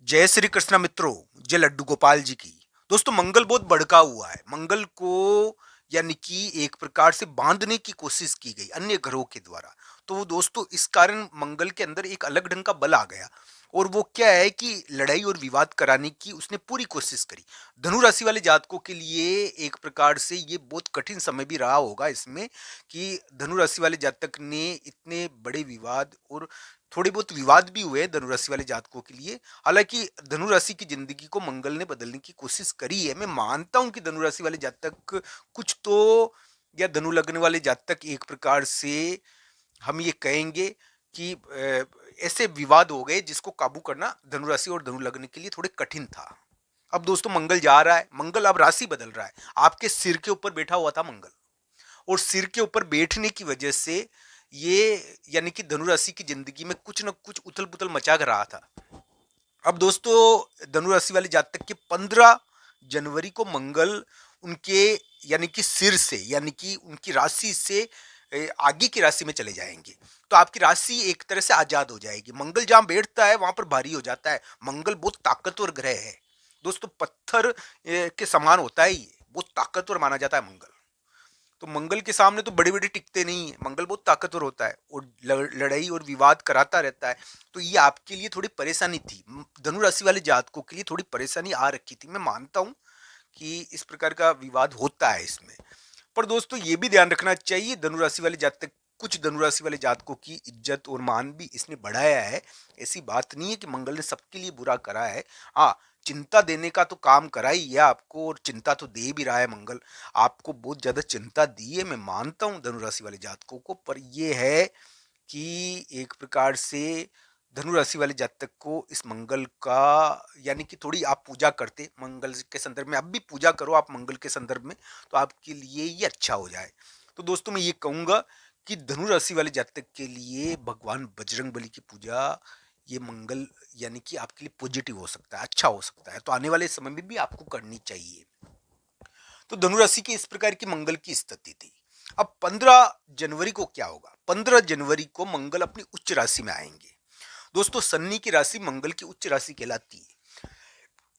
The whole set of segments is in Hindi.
जय श्री कृष्ण मित्रों। जय लड्डू गोपाल जी की। दोस्तों, मंगल बहुत भड़का हुआ है। मंगल को यानी कि एक प्रकार से बांधने की कोशिश की गई अन्य ग्रहों के द्वारा। तो दोस्तों, इस कारण मंगल के अंदर एक अलग ढंग का बल आ गया और वो क्या है कि लड़ाई और विवाद कराने की उसने पूरी कोशिश करी। धनु राशि वाले जातकों के लिए एक प्रकार से ये बहुत कठिन समय भी रहा होगा इसमें कि धनु राशि वाले जातक ने इतने बड़े विवाद और थोड़े बहुत विवाद भी हुए धनु राशि वाले जातकों के लिए। हालांकि धनु राशि की जिंदगी को मंगल ने बदलने की कोशिश करी है। मैं मानता हूं कि धनु राशि वाले जातक कुछ तो, या धनु लग्न वाले जातक एक प्रकार से हम ये कहेंगे कि ऐसे विवाद हो गए जिसको काबू करना धनु राशि और धनु लग्न के लिए थोड़े कठिन था। अब दोस्तों, मंगल जा रहा है, मंगल अब राशि बदल रहा है। आपके सिर के ऊपर बैठा हुआ था मंगल, और सिर के ऊपर बैठने की वजह से ये यानी कि धनु राशि की जिंदगी में कुछ न कुछ उथल पुथल मचा कर रहा था। अब दोस्तों, धनु राशि वाले जातक के 15 जनवरी को मंगल उनके यानी कि सिर से यानी कि उनकी राशि से आगे की राशि में चले जाएंगे। तो आपकी राशि एक तरह से आजाद हो जाएगी। मंगल जहां बैठता है वहां पर भारी हो जाता है। मंगल बहुत ताकतवर ग्रह है दोस्तों। पत्थर के समान होता है, ये बहुत ताकतवर माना जाता है मंगल। तो मंगल के सामने तो बड़े बड़े टिकते नहीं है। मंगल बहुत ताकतवर होता है और लड़ाई और विवाद कराता रहता है। तो ये आपके लिए थोड़ी परेशानी थी। धनु राशि वाले जातकों के लिए थोड़ी परेशानी आ रखी थी। मैं मानता हूं कि इस प्रकार का विवाद होता है इसमें। पर दोस्तों, ये भी ध्यान रखना चाहिए, धनु राशि वाले जातक, कुछ धनु राशि वाले जातकों की इज्जत और मान भी इसने बढ़ाया है। ऐसी बात नहीं है कि मंगल ने सबके लिए बुरा करा है। हाँ, चिंता देने का तो काम करा ही है आपको, और चिंता तो दे भी रहा है मंगल। आपको बहुत ज्यादा चिंता दी है, मैं मानता हूँ धनु राशि वाले जातकों को। पर यह है कि एक प्रकार से धनु राशि वाले जातक को इस मंगल का यानी कि थोड़ी आप पूजा करते मंगल के संदर्भ में, अब भी पूजा करो आप मंगल के संदर्भ में, तो आपके लिए ये अच्छा हो जाए। तो दोस्तों, मैं ये कहूंगा कि धनु राशि वाले जातक के लिए भगवान बजरंग बली की पूजा, ये मंगल यानी कि आपके लिए पॉजिटिव हो सकता है, अच्छा हो सकता है। तो आने वाले समय में भी आपको करनी चाहिए। तो धनु राशि की इस प्रकार की मंगल की स्थिति थी। अब 15 जनवरी को क्या होगा? 15 जनवरी को मंगल अपनी उच्च राशि में आएंगे। दोस्तों, शनि की राशि मंगल की उच्च राशि कहलाती है,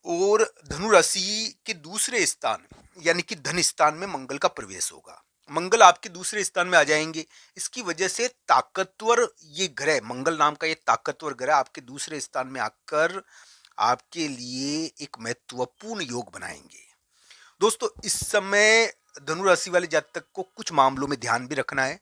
और धनु राशि के दूसरे स्थान यानी कि धन स्थान में मंगल का प्रवेश होगा। मंगल आपके दूसरे स्थान में आ जाएंगे। इसकी वजह से ताकतवर ये ग्रह, मंगल नाम का ये ताकतवर ग्रह आपके दूसरे स्थान में आकर आपके लिए एक महत्वपूर्ण योग बनाएंगे। दोस्तों, इस समय धनु राशि वाले जातक को कुछ मामलों में ध्यान भी रखना है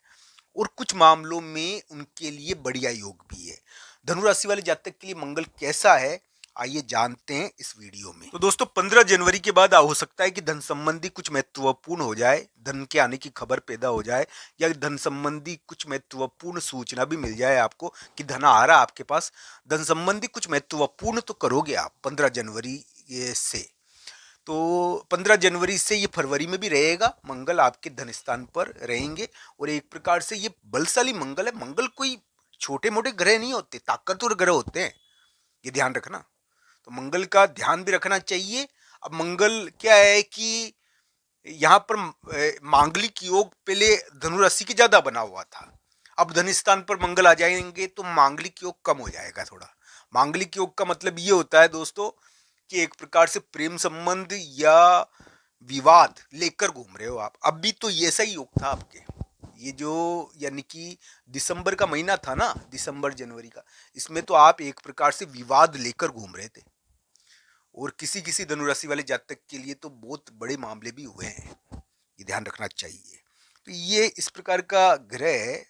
और कुछ मामलों में उनके लिए बढ़िया योग भी है। धनु राशि वाले जातक के लिए मंगल कैसा है, आइए जानते हैं इस वीडियो में। तो दोस्तों, 15 जनवरी के बाद हो सकता है कि धन संबंधी कुछ महत्वपूर्ण हो जाए, धन के आने की खबर पैदा हो जाए, या धन संबंधी कुछ महत्वपूर्ण सूचना भी मिल जाए आपको कि धन आ रहा है आपके पास। धन संबंधी कुछ महत्वपूर्ण तो करोगे आप 15 जनवरी से। तो 15 जनवरी से ये फरवरी में भी रहेगा। मंगल आपके धन स्थान पर रहेंगे और एक प्रकार से ये बलशाली मंगल है। मंगल कोई छोटे मोटे ग्रह नहीं होते, ताकतवर ग्रह होते हैं, ये ध्यान रखना। तो मंगल का ध्यान भी रखना चाहिए। अब मंगल क्या है कि यहाँ पर मांगलिक योग पहले धनु राशि के ज्यादा बना हुआ था। अब धन स्थान पर मंगल आ जाएंगे तो मांगलिक योग कम हो जाएगा थोड़ा। मांगलिक योग का मतलब ये होता है दोस्तों कि एक प्रकार से प्रेम संबंध या विवाद लेकर घूम रहे हो आप। अब भी तो ये ऐसा ही योग था आपके। ये जो यानी कि दिसंबर का महीना था ना, दिसंबर जनवरी का, इसमें तो आप एक प्रकार से विवाद लेकर घूम रहे थे, और किसी किसी धनुराशि वाले जातक के लिए तो बहुत बड़े मामले भी हुए हैं, ये ध्यान रखना चाहिए। तो ये इस प्रकार का ग्रह है,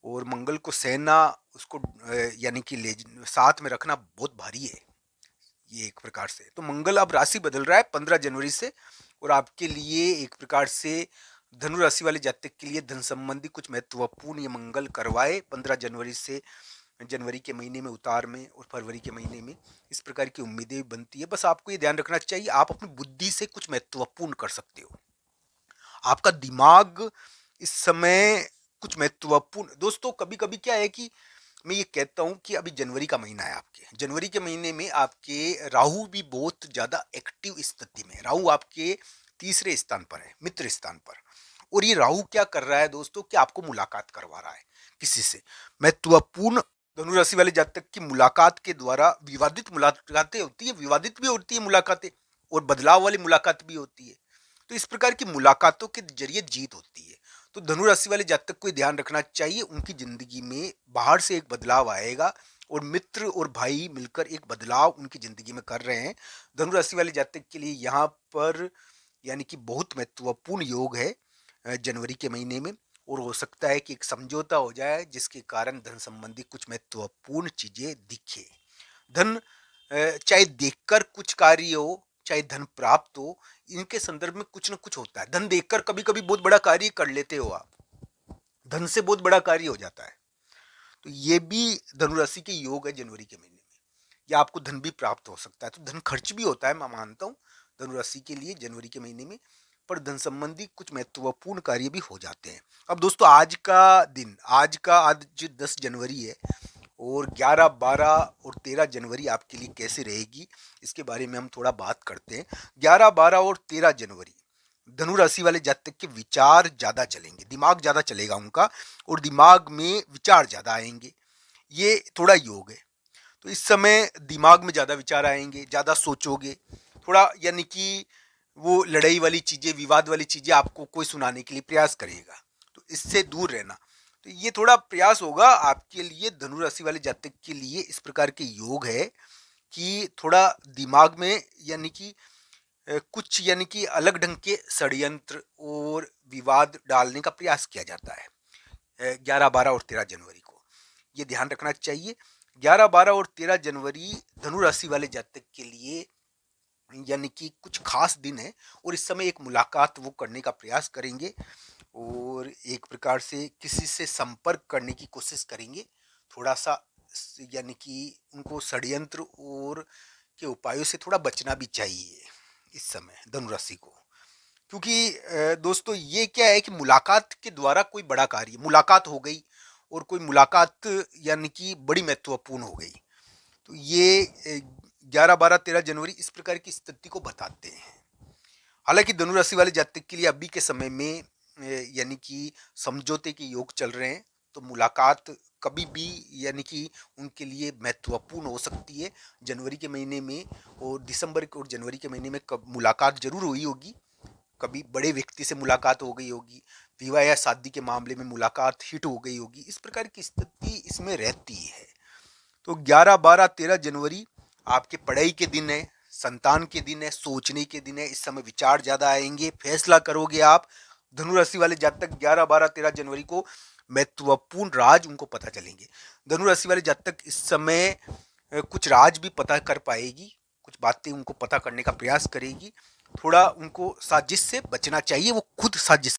और मंगल को सहना, उसको यानी कि ले साथ में रखना बहुत भारी है ये एक प्रकार से। तो मंगल अब राशि बदल रहा है 15 जनवरी से, और आपके लिए एक प्रकार से धनु राशि वाले जातक के लिए धन संबंधी कुछ महत्वपूर्ण ये मंगल करवाए 15 जनवरी से। जनवरी के महीने में उतार में और फरवरी के महीने में इस प्रकार की उम्मीदें बनती है। बस आपको ये ध्यान रखना चाहिए, आप अपनी बुद्धि से कुछ महत्वपूर्ण कर सकते हो। आपका दिमाग इस समय कुछ महत्वपूर्ण, दोस्तों कभी कभी क्या है कि मैं ये कहता हूं कि अभी जनवरी का महीना है, आपके जनवरी के महीने में आपके राहु भी बहुत ज्यादा एक्टिव स्थिति में। राहु आपके तीसरे स्थान पर है, मित्र स्थान पर। और ये राहु क्या कर रहा है दोस्तों कि आपको मुलाकात करवा रहा है किसी से, महत्वपूर्ण धनु राशि वाले जातक की मुलाकात के द्वारा विवादित मुलाकातें होती है, विवादित भी होती है मुलाकातें, और बदलाव वाली मुलाकात भी होती है। तो इस प्रकार की मुलाकातों के जरिए जीत होती है। तो धनु राशि वाले जातक को ध्यान रखना चाहिए, उनकी जिंदगी में बाहर से एक बदलाव आएगा और मित्र और भाई मिलकर एक बदलाव उनकी जिंदगी में कर रहे हैं। धनु राशि वाले जातक के लिए यहाँ पर यानी कि बहुत महत्वपूर्ण योग है जनवरी के महीने में, और हो सकता है कि एक समझौता हो जाए जिसके कारण धन संबंधी कुछ महत्वपूर्ण चीजें दिखे। धन चाहे देखकर कुछ कार्य हो, चाहे धन प्राप्त हो, इनके संदर्भ में कुछ ना कुछ होता है। धन देखकर कभी कभी बहुत बड़ा कार्य कर लेते हो आप, धन से बहुत बड़ा कार्य हो जाता है। तो ये भी धनुराशि के योग है जनवरी के महीने में, या आपको धन भी प्राप्त हो सकता है। तो धन खर्च भी होता है, मैं मानता हूँ धनुराशि के लिए जनवरी के महीने में, पर धन संबंधी कुछ महत्वपूर्ण कार्य भी हो जाते हैं। अब दोस्तों आज 10 जनवरी है, और 11, 12 और 13 जनवरी आपके लिए कैसे रहेगी इसके बारे में हम थोड़ा बात करते हैं। 11, 12 और 13 जनवरी धनु राशि वाले जातक के विचार ज्यादा चलेंगे, दिमाग ज्यादा चलेगा उनका, और दिमाग में विचार ज्यादा आएंगे। ये थोड़ा योग है। तो इस समय दिमाग में ज्यादा विचार आएंगे, ज्यादा सोचोगे, थोड़ा यानी कि वो लड़ाई वाली चीजें, विवाद वाली चीजें आपको कोई सुनाने के लिए प्रयास करेगा, तो इससे दूर रहना। तो ये थोड़ा प्रयास होगा आपके लिए, धनु राशि वाले जातक के लिए इस प्रकार के योग है कि थोड़ा दिमाग में यानी कि कुछ यानी कि अलग ढंग के षड्यंत्र और विवाद डालने का प्रयास किया जाता है 11, 12 और 13 जनवरी को। ये ध्यान रखना चाहिए। 11, 12 और 13 जनवरी धनु राशि वाले जातक के लिए यानी कि कुछ खास दिन है, और इस समय एक मुलाकात वो करने का प्रयास करेंगे, और एक प्रकार से किसी से संपर्क करने की कोशिश करेंगे। थोड़ा सा यानी कि उनको षड्यंत्र और के उपायों से थोड़ा बचना भी चाहिए इस समय धनुराशि को, क्योंकि दोस्तों ये क्या है कि मुलाकात के द्वारा कोई बड़ा कार्य, मुलाकात हो गई और कोई मुलाकात यानी कि बड़ी महत्वपूर्ण हो गई। तो ये 11, 12, 13 जनवरी इस प्रकार की स्थिति को बताते हैं। हालांकि धनुराशि वाले जातक के लिए अभी के समय में यानी कि समझौते के योग चल रहे हैं, तो मुलाकात कभी भी यानी कि उनके लिए महत्वपूर्ण हो सकती है जनवरी के महीने में, और दिसंबर और जनवरी के महीने में कब मुलाकात जरूर हुई होगी, कभी बड़े व्यक्ति से मुलाकात हो गई होगी, विवाह या शादी के मामले में मुलाकात हिट हो गई होगी, इस प्रकार की स्थिति इसमें रहती है। तो 11, 12, 13 जनवरी आपके पढ़ाई के दिन है, संतान के दिन है, सोचने के दिन है। इस समय विचार ज्यादा आएंगे, फैसला करोगे आप। धनु राशि वाले जातक 11, 12, 13 जनवरी को महत्वपूर्ण राज उनको पता चलेंगे। धनु राशि वाले जातक इस समय कुछ राज भी पता कर पाएगी, कुछ बातें उनको पता करने का प्रयास करेगी। थोड़ा उनको साजिश से बचना चाहिए, वो खुद साजिश